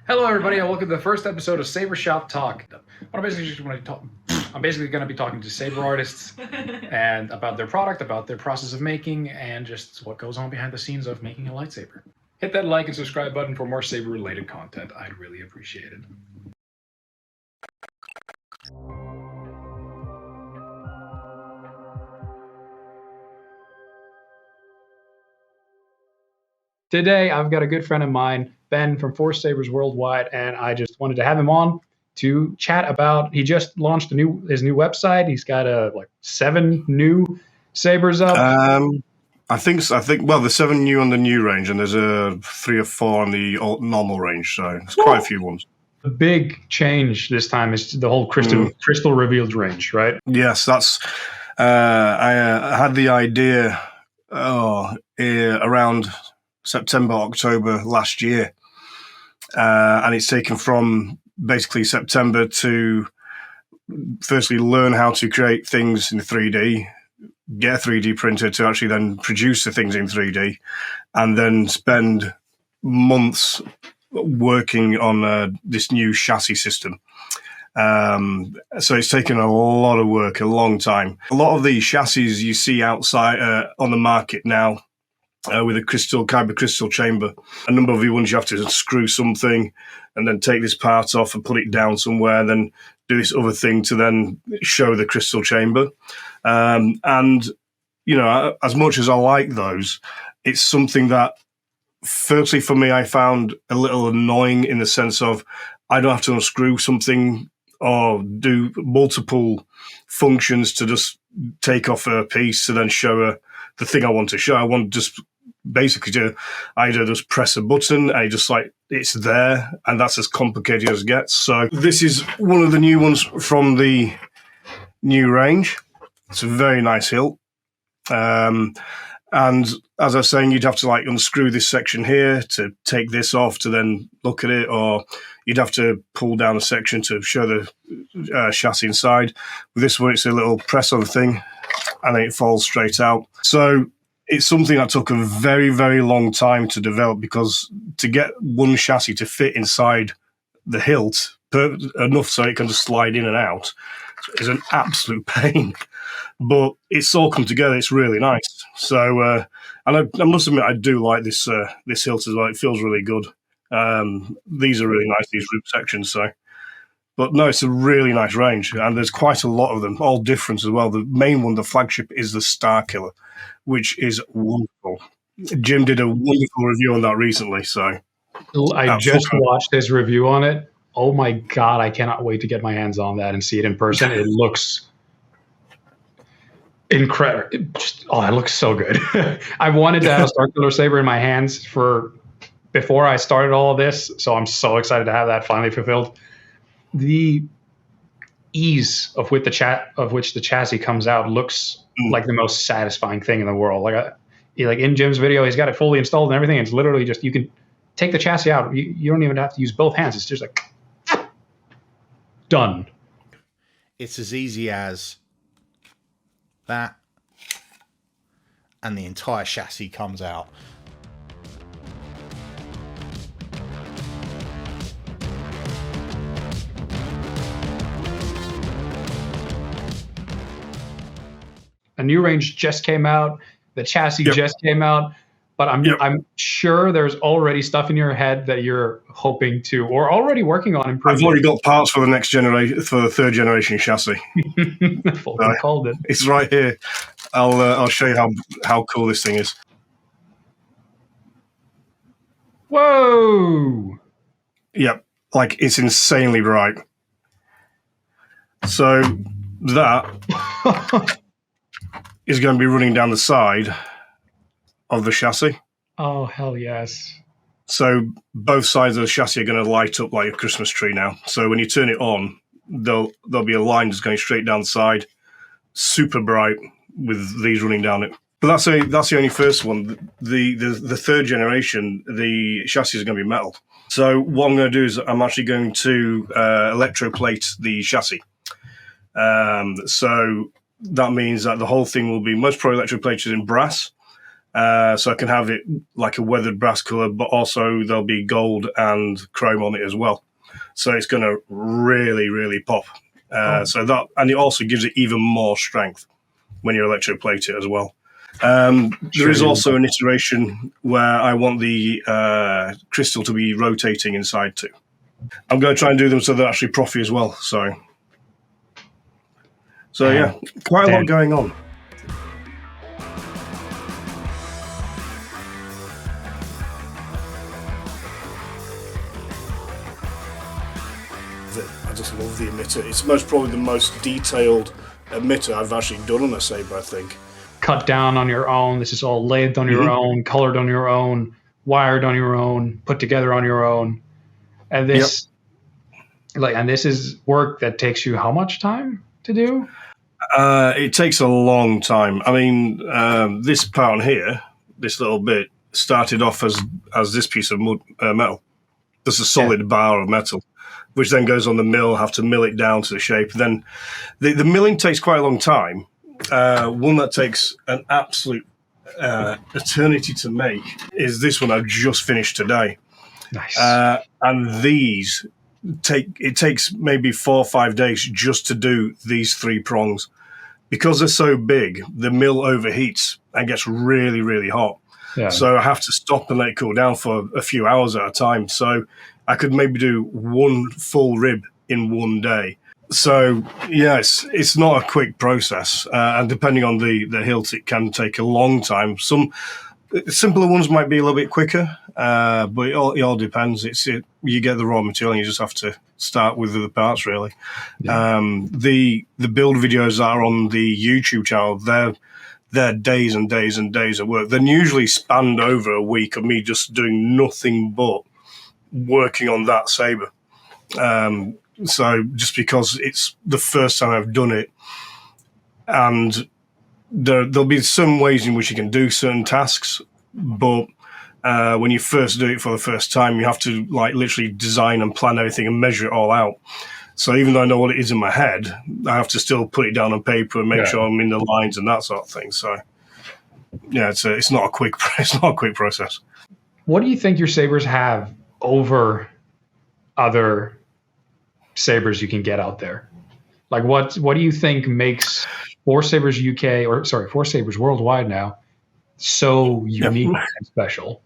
Hello, everybody, and welcome to the first episode of Saber Shop Talk. I'm basically going to be talking to Saber artists and about their product, about their process of making, and just what goes on behind the scenes of making a lightsaber. Hit that like and subscribe button for more Saber-related content. I'd really appreciate it. Today, I've got a good friend of mine, Ben from Forcesabers Worldwide, and I just wanted to have him on to chat about. He just launched his new website. He's got 7 new sabers up. I think. Well, there's 7 new on the new range, and there's 3 or 4 on the old, normal range. So it's quite a few ones. The big change this time is the whole crystal revealed range, right? Yes, that's. I had the idea around September, October last year, and it's taken from basically September to firstly learn how to create things in 3D, get a 3D printer to actually then produce the things in 3D, and then spend months working on this new chassis system. So it's taken a lot of work, a long time. A lot of the chassis you see outside on the market now, with a kyber crystal chamber. A number of the ones you have to screw something and then take this part off and put it down somewhere, and then do this other thing to then show the crystal chamber. And, you know, as much as I like those, it's something that, firstly, for me, I found a little annoying in the sense of I don't have to unscrew something or do multiple functions to just take off a piece to then show the thing I want to show. I want just basically to either just press a button and just like it's there, and that's as complicated as it gets. So this is one of the new ones from the new range. It's a very nice hilt. And as I was saying, you'd have to like unscrew this section here to take this off to then look at it, or you'd have to pull down a section to show the chassis inside. With this one, it's a little press on the thing, and then it falls straight out. So it's something that took a very, very long time to develop, because to get one chassis to fit inside the hilt enough so it can just slide in and out is an absolute pain. But it's all come together. It's really nice. So, and I must admit, I do like this hilt as well. It feels really good. These are really nice, these root sections. So, but no, it's a really nice range, and there's quite a lot of them, all different as well. The main one, the flagship, is the Star Killer, which is wonderful. Jim did a wonderful review on that recently. So I just watched his review on it. Oh my God, I cannot wait to get my hands on that and see it in person. It looks incredible. It looks so good. I wanted to have a Star Killer saber in my hands before I started all of this, so I'm so excited to have that finally fulfilled. The ease of which the chassis comes out looks like the most satisfying thing in the world. Like in Jim's video, he's got it fully installed and everything. It's literally just, you can take the chassis out. You don't even have to use both hands. It's just like done. It's as easy as that, and the entire chassis comes out. A new range just came out. The chassis just came out. But I'm sure there's already stuff in your head that you're hoping to, or already working on improving. I've already got parts for the next generation, for the 3rd generation chassis. Called it. It's right here. I'll show you how cool this thing is. Whoa! Yep, like it's insanely bright. So that is going to be running down the side of the chassis. Oh, hell yes. So both sides of the chassis are going to light up like a Christmas tree now. So when you turn it on, there'll be a line that's going straight down the side, super bright, with these running down it. But that's the only first one. The 3rd generation, the chassis is going to be metal. So what I'm going to do is I'm actually going to electroplate the chassis. So that means that the whole thing will be most probably electroplated in brass. So I can have it like a weathered brass color, but also there'll be gold and chrome on it as well. So it's going to really, really pop. And it also gives it even more strength when you electroplate it as well. There is also an iteration where I want the crystal to be rotating inside too. I'm going to try and do them so they're actually profy as well. So yeah, quite a lot going on. I just love the emitter. It's probably the most detailed emitter I've actually done on a Saber, I think. Cut down on your own. This is all lathed on your own, colored on your own, wired on your own, put together on your own. And this, and this is work that takes you how much time to do? It takes a long time. I mean, this part on here, this little bit, started off as this piece of metal. Just a solid bar of metal, which then goes on the mill, have to mill it down to the shape. Then the milling takes quite a long time. One that takes an absolute eternity to make is this one I've just finished today. Nice. And these takes maybe 4 or 5 days just to do these 3 prongs. Because they're so big, the mill overheats and gets really, really hot. Yeah. So I have to stop and let it cool down for a few hours at a time. So I could maybe do 1 full rib in 1 day. So yeah, it's not a quick process, and depending on the hilt, it can take a long time. Some simpler ones might be a little bit quicker, but it all depends. You get the raw material, and you just have to start with the parts. Really, the build videos that are on the YouTube channel, they're days and days and days of work. They're usually spanned over a week of me just doing nothing but working on that Saber. So just because it's the first time I've done it, and there'll be some ways in which you can do certain tasks, but when you first do it for the first time, you have to like literally design and plan everything and measure it all out. So even though I know what it is in my head, I have to still put it down on paper and make sure I'm in the lines and that sort of thing. So yeah, it's not a quick process. What do you think your Sabers have over other Sabers you can get out there? Like what do you think makes Forcesabers Forcesabers worldwide now so unique and special?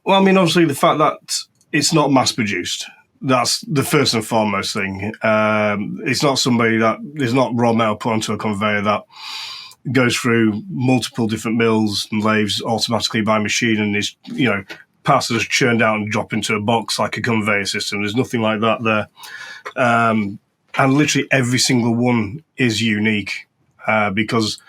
Well, I mean, obviously the fact that it's not mass produced, that's the first and foremost thing. It's not somebody that is not raw metal put onto a conveyor that goes through multiple different mills and lathes automatically by machine and is, parts are just churned out and drop into a box like a conveyor system. There's nothing like that there. And literally every single one is unique because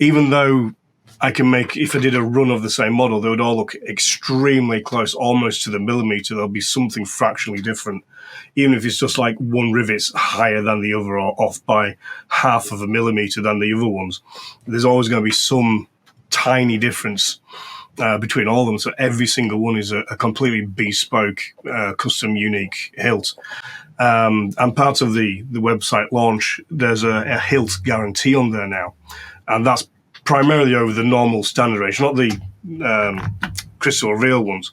even though I can make, if I did a run of the same model, they would all look extremely close, almost to the millimeter. There'll be something fractionally different. Even if it's just like one rivet's higher than the other or off by half of a millimeter than the other ones, there's always going to be some tiny difference between all of them. So every single one is a completely bespoke, custom, unique hilt. And part of the website launch, there's a hilt guarantee on there now. And that's primarily over the normal standard range, not the crystal or real ones.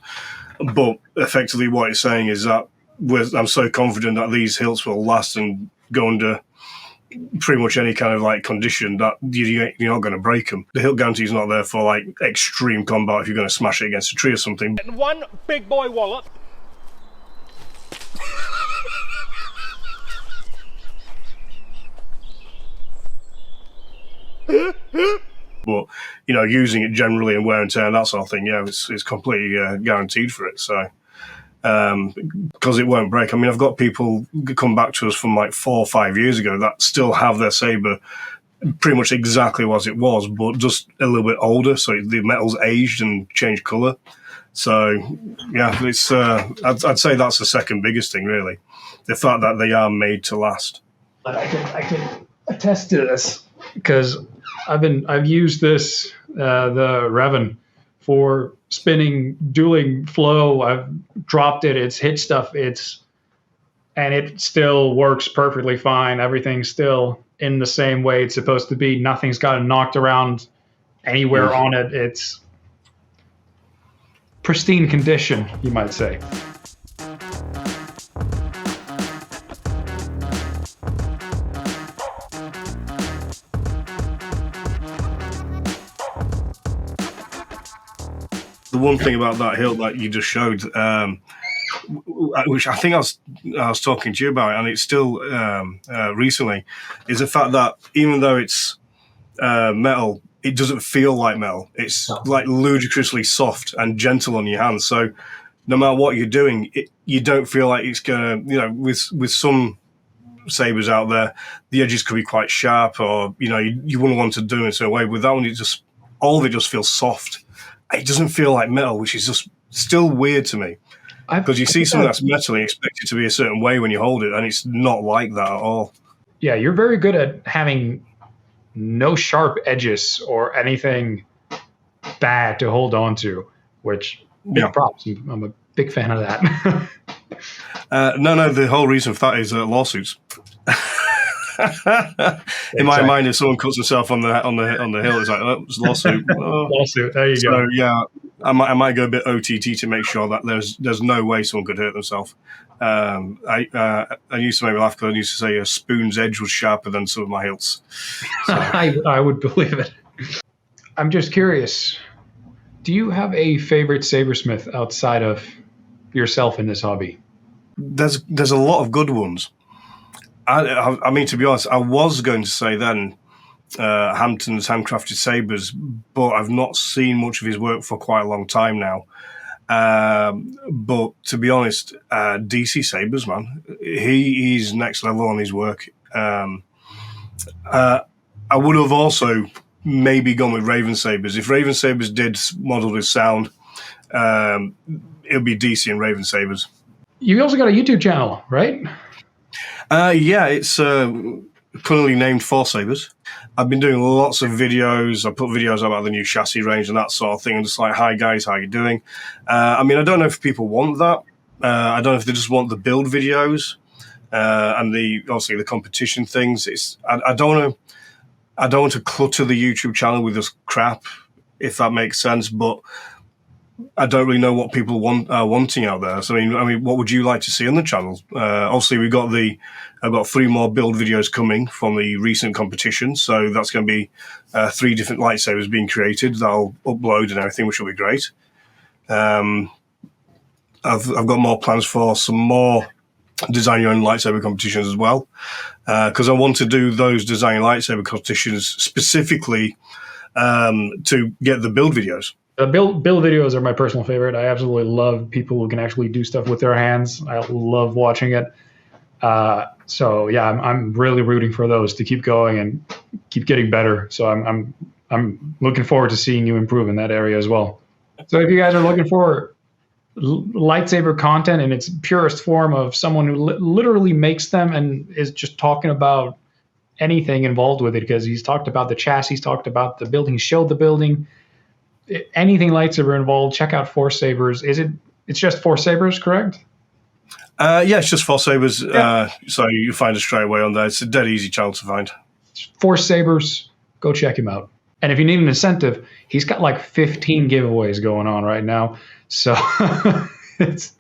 But effectively what it's saying is that I'm so confident that these hilts will last and go under pretty much any kind of like condition that you're not going to break them. The hilt guarantee is not there for like extreme combat if you're going to smash it against a tree or something. One big boy wallop. But using it generally and wear and tear and that sort of thing, it's completely guaranteed for it. So because it won't break. I mean, I've got people come back to us from like 4 or 5 years ago that still have their Saber pretty much exactly as it was, but just a little bit older. So the metal's aged and changed color. So yeah, it's I'd say that's the second biggest thing, really, the fact that they are made to last. I can attest to this because I've used this the Revan for spinning, dueling flow. I've dropped it, it's hit stuff, and it still works perfectly fine. Everything's still in the same way it's supposed to be. Nothing's gotten knocked around anywhere on it. pristine condition, you might say. The one thing about that hilt that you just showed, which I think I was talking to you about, and it's still recently, is the fact that even though it's metal, it doesn't feel like metal. It's like ludicrously soft and gentle on your hands. So no matter what you're doing, you don't feel like it's gonna. With some sabers out there, the edges could be quite sharp, or you wouldn't want to do it in a certain way. With that one, all of it just feels soft. It doesn't feel like metal, which is just still weird to me. Because you see something that's metal, you expect it to be a certain way when you hold it, and it's not like that at all. Yeah, you're very good at having no sharp edges or anything bad to hold on to, which big props. I'm a big fan of that. No, the whole reason for that is lawsuits. In my mind, if someone cuts himself on the hill, it's like, oh, it's a lawsuit. Oh. Lawsuit. There you go. So yeah, I might go a bit OTT to make sure that there's no way someone could hurt themselves. I used to make me laugh because I used to say a spoon's edge was sharper than some of my hilts. So. I would believe it. I'm just curious. Do you have a favorite sabersmith outside of yourself in this hobby? There's a lot of good ones. I mean, to be honest, I was going to say then Hampton's Handcrafted Sabers, but I've not seen much of his work for quite a long time now. But to be honest, DC Sabers, man, he's next level on his work. I would have also maybe gone with Raven Sabers. If Raven Sabers did model with sound, it would be DC and Raven Sabers. You also got a YouTube channel, right? Yeah, it's currently named Forcesabers. I've been doing lots of videos. I put videos about the new chassis range and that sort of thing. And just like, hi guys, how you doing? I mean, I don't know if people want that. I don't know if they just want the build videos and obviously the competition things. I don't want to clutter the YouTube channel with this crap, if that makes sense. But I don't really know what people wanting out there. So I mean, what would you like to see on the channel? Obviously, I've got 3 more build videos coming from the recent competition. So that's going to be 3 different lightsabers being created that I'll upload and everything, which will be great. I've got more plans for some more design your own lightsaber competitions as well, because I want to do those design lightsaber competitions specifically to get the build videos. Build videos are my personal favorite. I absolutely love people who can actually do stuff with their hands. I love watching it. So yeah, I'm really rooting for those to keep going and keep getting better. So I'm looking forward to seeing you improve in that area as well. So if you guys are looking for lightsaber content in its purest form of someone who literally makes them and is just talking about anything involved with it, because he's talked about the chassis, he's talked about the building, showed the building. Anything lightsaber involved, check out Forcesabers. It's just Forcesabers, correct? Yeah, it's just Forcesabers. Yeah. So you find it straight away on there. It's a dead easy channel to find. Forcesabers, go check him out. And if you need an incentive, he's got like 15 giveaways going on right now. So it's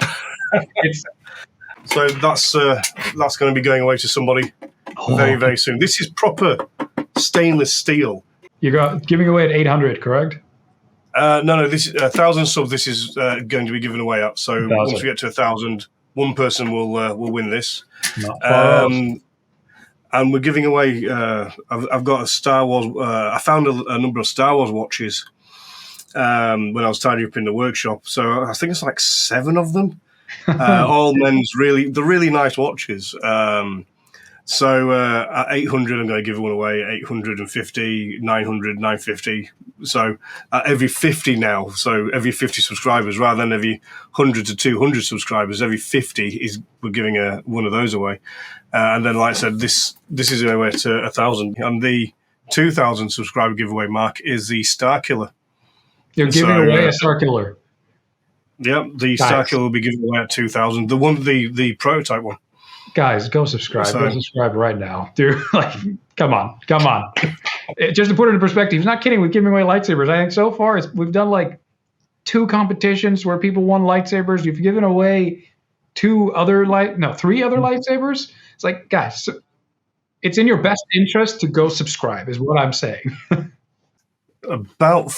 so that's going to be going away to somebody very, very soon. This is proper stainless steel. You're giving away at 800, correct? No. This is 1,000 subs. This is going to be given away up. So 1,000. Once we get to 1,000, one person will win this. And we're giving away. I've got a Star Wars. I found a number of Star Wars watches when I was tidying up in the workshop. So I think it's like 7 of them. All men's really nice watches. So at 800, I'm going to give one away. 850, 900, 950. So every 50 now. So every 50 subscribers, rather than every 100 to 200 subscribers, every 50 we're giving one of those away. And then, like I said, this is going away to 1,000. And the 2,000 subscriber giveaway mark is the Star Killer. You're giving away a Star Killer. Yep, the Star Killer will be given away at 2,000. The one, the prototype one. Guys, go subscribe. Go subscribe right now, dude. Like, come on. Just to put it in perspective, he's not kidding with giving away lightsabers. I think so far we've done like 2 competitions where people won lightsabers. You've given away 3 other lightsabers. It's like, guys, it's in your best interest to go subscribe, is what I'm saying. About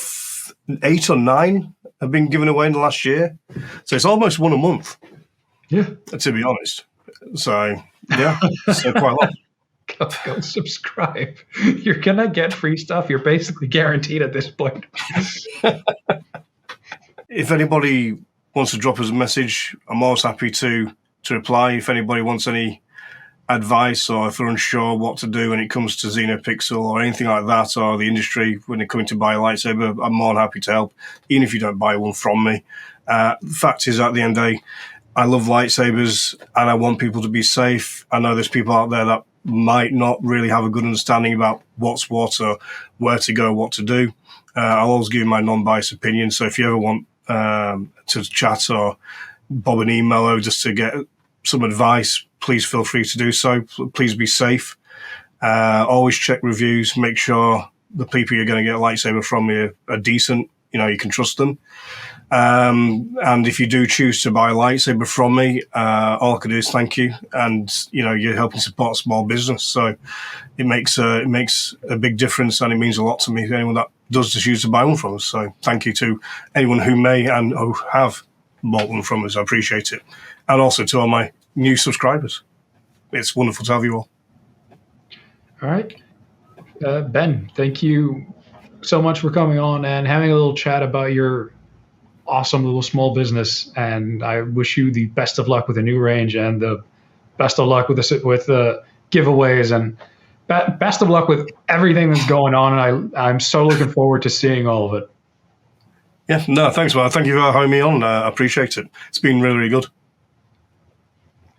8 or 9 have been given away in the last year. So it's almost one a month. Yeah. To be honest. So, yeah, so quite a lot. Go subscribe. You're going to get free stuff. You're basically guaranteed at this point. If anybody wants to drop us a message, I'm always happy to reply. If anybody wants any advice or if they're unsure what to do when it comes to Xenopixel or anything like that, or the industry when they're coming to buy a lightsaber, I'm more than happy to help, even if you don't buy one from me. The fact is, at the end of the day, I love lightsabers and I want people to be safe. I know there's people out there that might not really have a good understanding about what's what or where to go, what to do. I'll always give you my non-biased opinion. So if you ever want to chat or bob an email over just to get some advice, please feel free to do so. Please be safe. Always check reviews. Make sure the people you're going to get a lightsaber from are decent. You can trust them. And if you do choose to buy a lightsaber from me, all I can do is thank you. And, you're helping support a small business. So it makes a big difference, and it means a lot to me, anyone that does choose to buy one from us. So thank you to anyone who may and who have bought one from us. I appreciate it. And also to all my new subscribers. It's wonderful to have you all. All right. Ben, thank you so much for coming on and having a little chat about your awesome little small business. And I wish you the best of luck with the new range and the best of luck with the giveaways, and best of luck with everything that's going on. And I'm so looking forward to seeing all of it. Yeah, no, thanks, man. Thank you for having me on. I appreciate it. It's been really, really good.